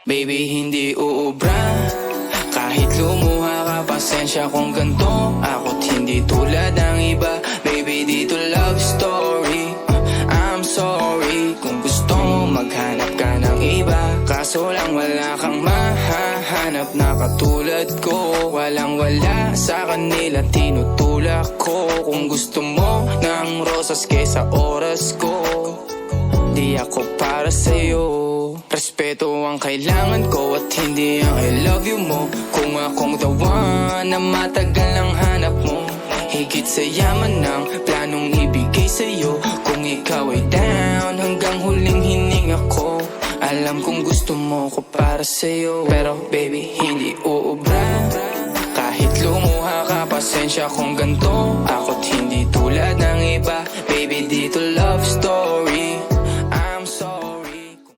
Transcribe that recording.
Baby, hindi uubra. Kahit lumuha ka, pasensya kung ganto. Ako't hindi tulad ng iba. Baby, dito love story. I'm sorry kung gusto mo maghanap ka ng iba. Kaso lang wala kang mahahanap na katulad ko. Walang wala sa kanila, tinutulak ko. Kung gusto mo ng rosas kesa oras ko, di ako para sa'yo. Respeto ang kailangan ko at hindi ang I love you mo. Kung akong the one na matagal ang hanap mo, higit sa yaman ng planong ibigay sa'yo. Kung ikaw ay down hanggang huling hininga ko, alam kong gusto mo ko para sa'yo. Pero baby, hindi uubra. Kahit lumuha ka, pasensya kung ganto. Ako't hindi tulad ng iba.